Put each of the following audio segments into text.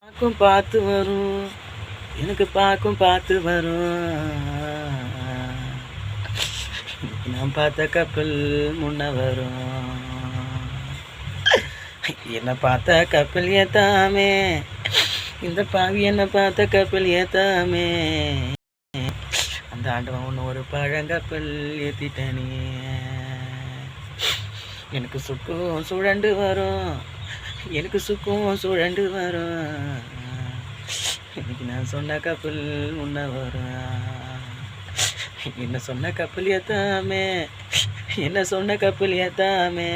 பார்க்கும் பார்த்து வரும் எனக்கு பார்க்கும் பார்த்து வரும். இன்னைக்கு நான் பார்த்த கப்பல் முன்ன வரும். என்ன பார்த்த கப்பல் ஏத்தாமே, இந்த பாவி என்ன பார்த்த கப்பல் ஏத்தாமே. அந்த ஆண்டவன் ஒன்று ஒரு பழங்கப்பல் ஏத்திட்டனே. எனக்கு சுக்கும் சுழண்டு வரும், எனக்கு சுக்கும் சுழண்டு வரும். இன்னைக்கு நான் சொன்ன கப்பல் முன்ன வரும். என்ன சொன்ன கப்பல் ஏத்தாமே, என்ன சொன்ன கப்பல் ஏத்தாமே.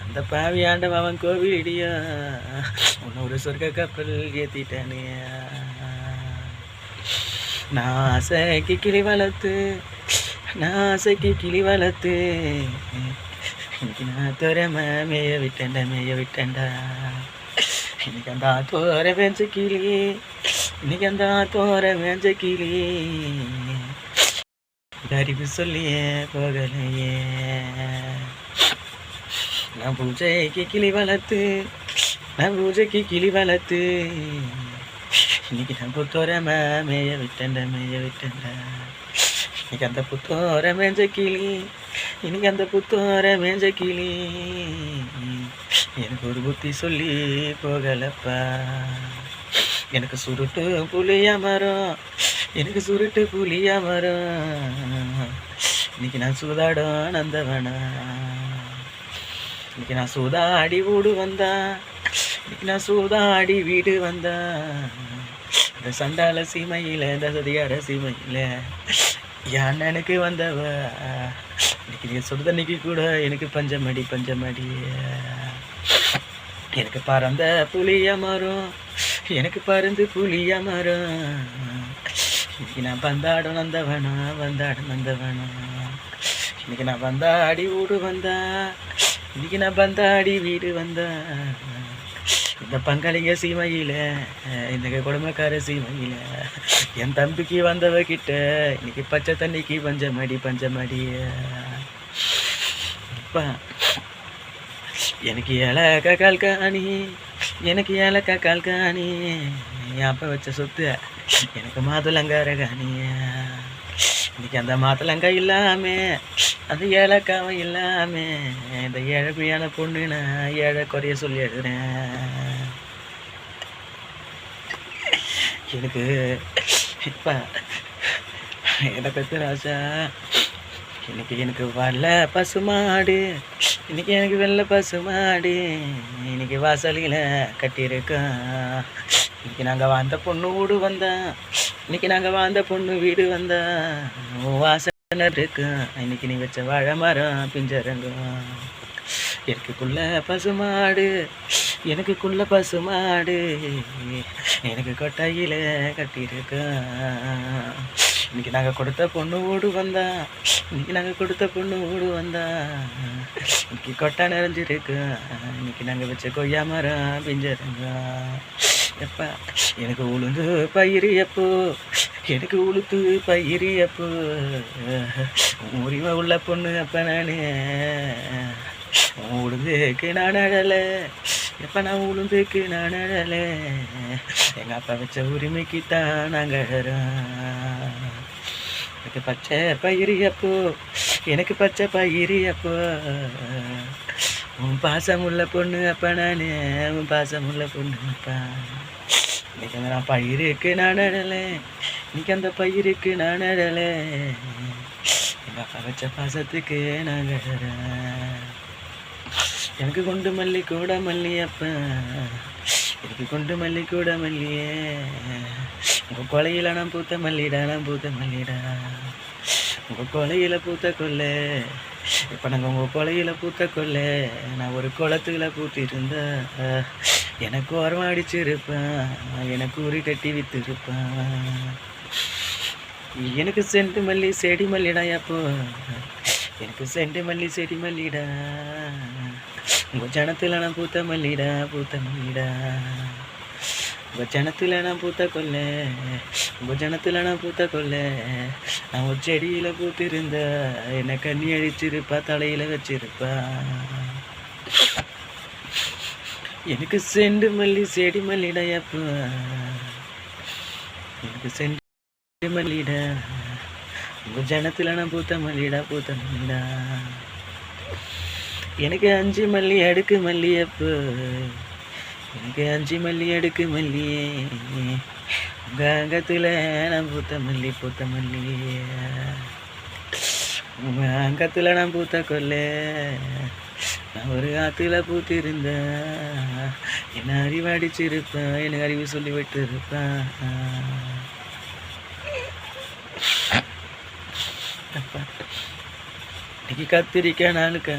அந்த பாவி ஆண்டவன் அவன் கோவிலிடியா உன்ன ஒரு சொர்க்க கப்பல் ஏத்திட்டானே. நான் ஆசைக்கு கிளி வளர்த்து, நான் ஆசைக்கு கிளி வளர்த்து, இன்னைக்கு நான் துறமை மேய விட்டேன்டா, மேய விட்டேன்டா. இன்னைக்கு அந்த ஆத்தோர வேஞ்ச கிளி, இன்னைக்கு அந்த ஆத்தோர வேஞ்ச கிளி அறிவு சொல்லியே போகலையே. நான் பூஜைக்கு கிளி வளர்த்து, நான் பூஜைக்கு கிளி வளர்த்து, இன்னைக்கு நான் புத்தோரமா மேய விட்டேன்டா, மேய விட்டேன்டா. இன்னைக்கு அந்த புத்தோர மேஞ்ச கிளி, இன்னைக்கு அந்த புத்தோர மேஞ்ச கிளி எனக்கு ஒரு புத்தி சொல்லி போகலப்பா. எனக்கு சுருட்டு புளியா மரம், எனக்கு சுருட்டு புளியா மரம். இன்னைக்கு நான் சூதாடும் நந்தவனா, இன்னைக்கு நான் சூதாடி வீடு வந்தா, இன்னைக்கு நான் சூதாடி வீடு வந்தா. இந்த சண்டால சீமையில், இந்த சதியார சீமையில் என் எனக்கு வந்தவ. இன்னைக்கு நீ சுடுதண்ணிக்கு கூட எனக்கு பஞ்சமடி, பஞ்சமடி. எனக்கு பறந்த புளிய மரம், எனக்கு பறந்து புளிய மரம். இன்னைக்கு நான் வந்தாடும் நந்தவனா, வந்தாடும் நந்தவனா. இன்னைக்கு நான் வந்தாடி வீடு வந்தா, இன்னைக்கு நான் வந்தாடி வீடு வந்தா. இந்த பங்காளிங்க சீமையில், இந்த குடும்பக்கார சீமையில் என் தம்பிக்கு வந்தவ கிட்ட இன்னைக்கு பச்சை தண்ணிக்கு பஞ்சமடி, பஞ்சமடி. அப்பா எனக்கு ஏலக்கா கால்காணி, எனக்கு ஏலக்கா கால்காணி. என் அப்பா வச்ச சொத்து எனக்கு மாதுளங்கார காணி. இன்னைக்கு அந்த மாதுளங்கா இல்லாம, அந்த ஏலக்காவை இல்லாம, இந்த ஏழைமையான பொண்ணு நான் ஏழை குறைய சொல்லி எழுதுறேன். எனக்கு இப்போ என்னை பற்றி ராஜா, இன்னைக்கு எனக்கு வெள்ளை பசுமாடு, இன்னைக்கு எனக்கு வெள்ளை பசுமாடு இன்னைக்கு வாசலில் கட்டியிருக்கோம். இன்னைக்கு நாங்கள் வாழ்ந்த பொண்ணு வீடு வந்தோம், இன்னைக்கு நாங்கள் வாழ்ந்த பொண்ணு வீடு வந்தோம். வாசனை இருக்கும், இன்னைக்கு நீ வச்ச வாழை மரம் பிஞ்சரங்கும். எனக்குள்ள பசுமாடு, எனக்குள்ள பசுமாடு எனக்கு கொட்டாயில கட்டியிருக்கோம். இன்னைக்கு நாங்கள் கொடுத்த பொண்ணு வீடு வந்தா, இன்னைக்கு நாங்கள் கொடுத்த பொண்ணு வீடு வந்தா. இன்னைக்கு கொட்டை நிறைஞ்சிருக்கோம், இன்னைக்கு நாங்கள் வச்ச கொய்யா மரம் பிஞ்சரங்கும். எப்பா எனக்கு உளுந்து பயிர் எப்போ, எனக்கு உளுத்து பயிர் எப்போ. உரிமை உள்ள பொண்ணு அப்போ நான் உளுந்துக்கு நான் அழலை, எப்போ நான் உளுந்துக்கு நான் அழலை. எங்கள் அப்பா வச்ச உரிமைக்கு தான் நாங்கள் அழறோம். எனக்கு பச்சை பயிர் எப்போ, எனக்கு பச்சை பயிர் எப்போ. உன் பாசமுள்ள பொண்ணு அப்பா நான், உன் பாசமுள்ள பொண்ணு அப்பா. இன்னைக்கு அந்த நான் பயிருக்கு நான் அழலை, இன்னைக்கு அந்த பயிருக்கு நான் அழலை. எங்கள் அப்பா வச்ச பாசத்துக்கு நாங்கள் அழறேன். எனக்கு கொண்டு மல்லி கூட மல்லி அப்பா, எனக்கு கொண்டு மல்லி கூட மல்லியே. உங்கள் கொலையில் நான் பூத்த மல்லிடா, நான் பூத்த மல்லிடா. உங்கள் கொலையில் பூத்த கொல்ல, இப்போ நாங்கள் உங்கள் கொலையில் பூத்த கொல்ல. நான் ஒரு குளத்துல பூத்திருந்தா எனக்கு ஓரம் அடிச்சிருப்பேன், எனக்கு உரி கட்டி விற்றுருப்பேன். எனக்கு செண்டு மல்லி செடி மல்லிடா அப்போ, எனக்கு செண்டு மல்லி செடி மல்லிடா. உங்கள் ஜனத்தில் நான் பூத்த மல்லிடா, பூத்த மல்லிடா. உங்கள் ஜனத்தில் நான் பூத்த கொல்ல, உங்கள் ஜனத்தில் நான் பூத்த கொல்ல. நான் ஒரு செடியில் பூத்திருந்த என்னை கண்ணி அழிச்சிருப்பா, தலையில் வச்சிருப்பா. எனக்கு செண்டு மல்லி செடி மல்லிடையப்பா, எனக்கு செண்டு மல்லிடா, உங்க ஜனத்துல நான் பூத்த மல்லிடா பூத்த மல்லிடா. எனக்கு 5 மல்லி அடுக்கு மல்லியப்போ, எனக்கு 5 மல்லி அடுக்கு மல்லியே, உங்க அங்கத்துல நான் பூத்த மல்லி பூத்த மல்லி. உங்க அங்கத்துல நான் பூத்த கொல்ல, நான் ஒரு ஆத்துல பூத்திருந்தேன். என்ன அறிவு அடிச்சிருப்பேன், எனக்கு அறிவு சொல்லி விட்டு இருப்பேன். இன்னைக்கு கத்திரிக்காய் நாளுக்கா